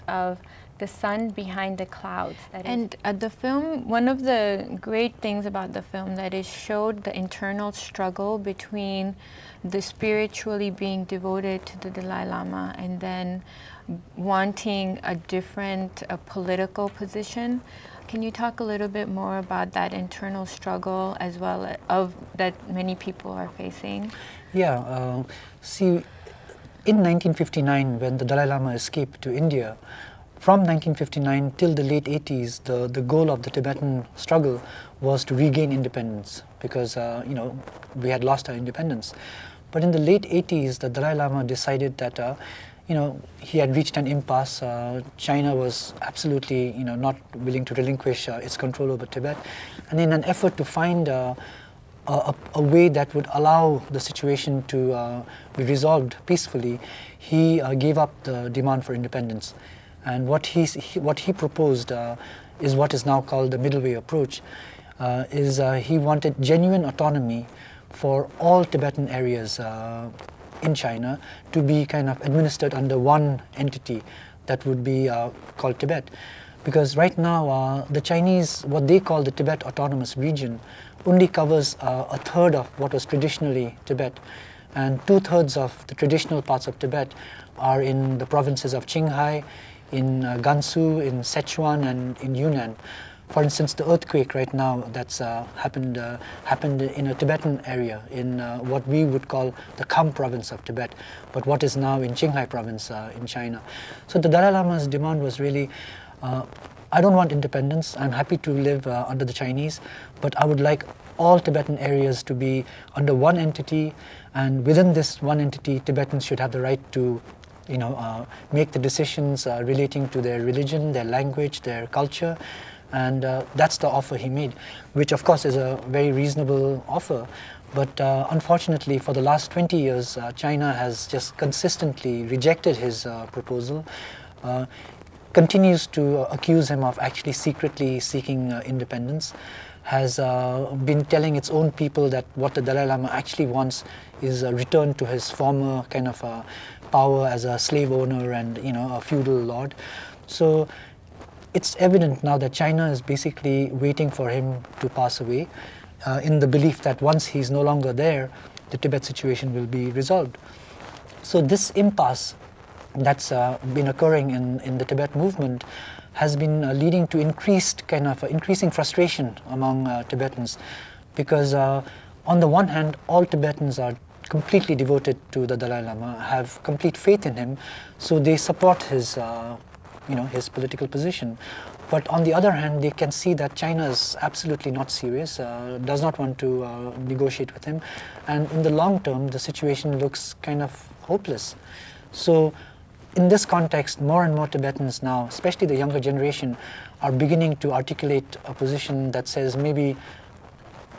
of the sun behind the clouds. And the film, one of the great things about the film that it showed the internal struggle between the spiritually being devoted to the Dalai Lama and then wanting a different political position. Can you talk a little bit more about that internal struggle as well of that many people are facing? Yeah, see, in 1959, when the Dalai Lama escaped to India, from 1959 till the late 80s, the goal of the Tibetan struggle was to regain independence because, we had lost our independence. But in the late 80s, the Dalai Lama decided that, he had reached an impasse. China was absolutely, not willing to relinquish its control over Tibet. And in an effort to find a way that would allow the situation to be resolved peacefully, he gave up the demand for independence. And what he proposed is what is now called the middle way approach. He wanted genuine autonomy for all Tibetan areas in China to be kind of administered under one entity that would be called Tibet. Because right now the Chinese, what they call the Tibet Autonomous Region, only covers a third of what was traditionally Tibet. And 2/3 of the traditional parts of Tibet are in the provinces of Qinghai, in Gansu, in Sichuan, and in Yunnan. For instance, the earthquake right now that's happened in a Tibetan area, in what we would call the Kham province of Tibet, but what is now in Qinghai province in China. So the Dalai Lama's demand was really, I don't want independence, I'm happy to live under the Chinese, but I would like all Tibetan areas to be under one entity, and within this one entity, Tibetans should have the right to make the decisions relating to their religion, their language, their culture, and that's the offer he made, which of course is a very reasonable offer. But unfortunately, for the last 20 years, China has just consistently rejected his proposal, continues to accuse him of actually secretly seeking independence, has been telling its own people that what the Dalai Lama actually wants is a return to his former kind of power as a slave owner and a feudal lord. So it's evident now that China is basically waiting for him to pass away in the belief that once he's no longer there, the Tibet situation will be resolved. So this impasse that's been occurring in the Tibet movement has been leading to increasing frustration among Tibetans, because on the one hand, all Tibetans are completely devoted to the Dalai Lama, have complete faith in him, so they support his his political position. But on the other hand, they can see that China is absolutely not serious, does not want to negotiate with him, and in the long term, the situation looks kind of hopeless. So in this context, more and more Tibetans now, especially the younger generation, are beginning to articulate a position that says maybe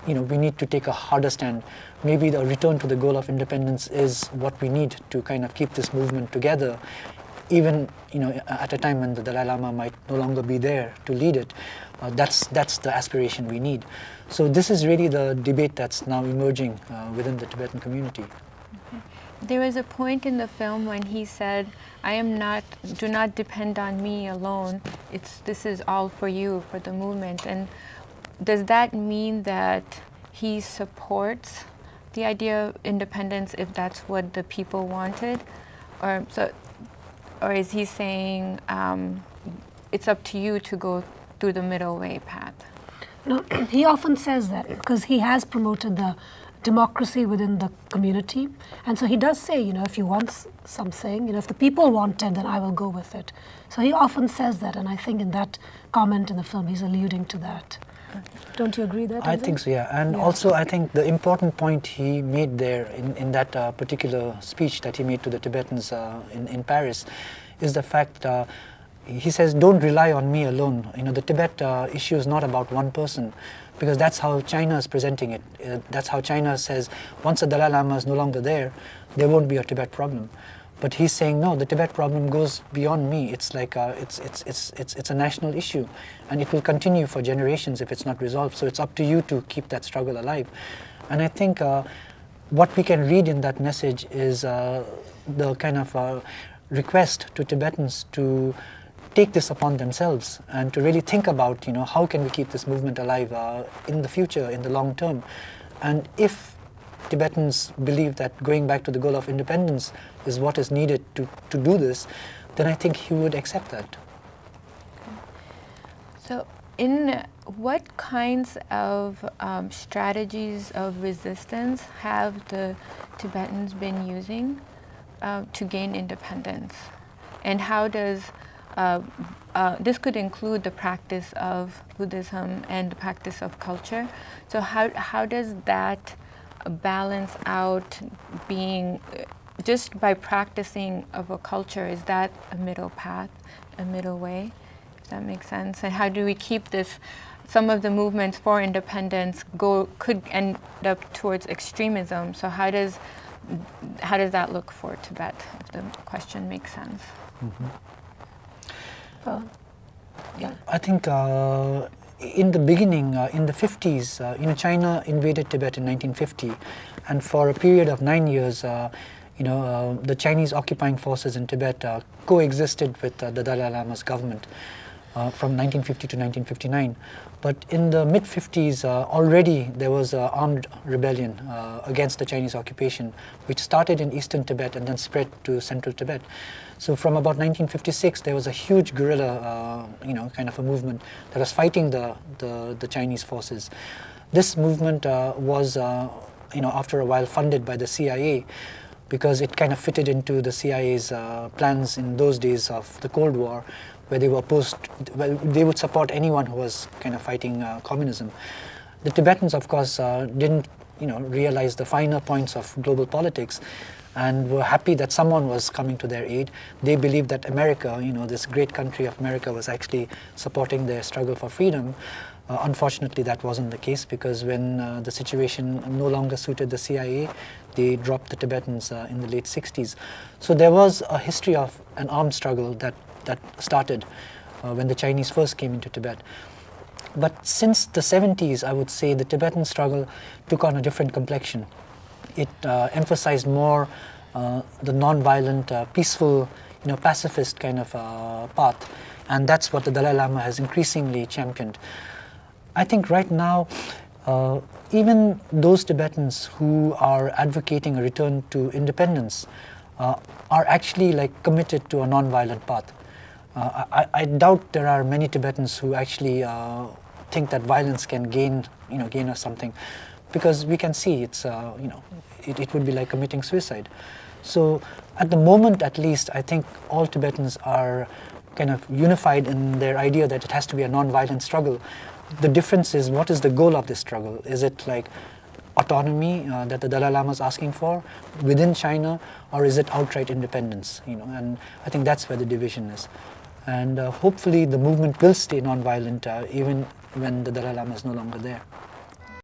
we need to take a harder stand. Maybe the return to the goal of independence is what we need to kind of keep this movement together, even at a time when the Dalai Lama might no longer be there to lead it. That's the aspiration we need. So this is really the debate that's now emerging within the Tibetan community. There was a point in the film when he said, do not depend on me alone. This is all for you, for the movement. And does that mean that he supports the idea of independence if that's what the people wanted? Or is he saying it's up to you to go through the middle way path? No, he often says that because he has promoted the democracy within the community. And so he does say, if you want something, if the people want it, then I will go with it. So he often says that, and I think in that comment in the film, he's alluding to that. Don't you agree that? I think so, yeah. And also I think the important point he made there in that particular speech that he made to the Tibetans in Paris is the fact he says, don't rely on me alone. The Tibet issue is not about one person, because that's how China is presenting it. That's how China says, once the Dalai Lama is no longer there won't be a Tibet problem. But he's saying, no, the Tibet problem goes beyond me. It's like it's a national issue, and it will continue for generations if it's not resolved. So it's up to you to keep that struggle alive. And I think what we can read in that message is the kind of request to Tibetans to take this upon themselves and to really think about, how can we keep this movement alive in the future, in the long term. And if Tibetans believe that going back to the goal of independence is what is needed to do this, then I think he would accept that. So in what kinds of strategies of resistance have the Tibetans been using to gain independence? And how does, this could include the practice of Buddhism and the practice of culture. So how does that balance out being, just by practicing of a culture, is that a middle path, a middle way? If that makes sense. And how do we keep this, some of the movements for independence could end up towards extremism. So how does that look for Tibet, if the question makes sense? Mm-hmm. Yeah. I think in the beginning, in the 50s, China invaded Tibet in 1950, and for a period of 9 years, the Chinese occupying forces in Tibet coexisted with the Dalai Lama's government from 1950 to 1959. But in the mid-50s, already there was an armed rebellion against the Chinese occupation, which started in eastern Tibet and then spread to central Tibet. So from about 1956, there was a huge guerrilla, kind of a movement that was fighting the Chinese forces. This movement was, after a while funded by the CIA, because it kind of fitted into the CIA's plans in those days of the Cold War, where they were opposed, they would support anyone who was kind of fighting communism. The Tibetans, of course, didn't, realize the finer points of global politics, and were happy that someone was coming to their aid. They believed that America, this great country of America, was actually supporting their struggle for freedom. Unfortunately, that wasn't the case, because when the situation no longer suited the CIA, they dropped the Tibetans in the late 60s. So there was a history of an armed struggle that started when the Chinese first came into Tibet. But since the 70s, I would say the Tibetan struggle took on a different complexion. It emphasized more the non-violent, peaceful, pacifist kind of path, and that's what the Dalai Lama has increasingly championed. I think right now, even those Tibetans who are advocating a return to independence are actually committed to a non-violent path. I doubt there are many Tibetans who actually think that violence can gain us something, because we can see it's it would be like committing suicide. So at the moment, at least, I think all Tibetans are kind of unified in their idea that it has to be a non-violent struggle. The difference is, what is the goal of this struggle? Is it like autonomy that the Dalai Lama is asking for within China, or is it outright independence? And I think that's where the division is. And hopefully the movement will stay non-violent even when the Dalai Lama is no longer there.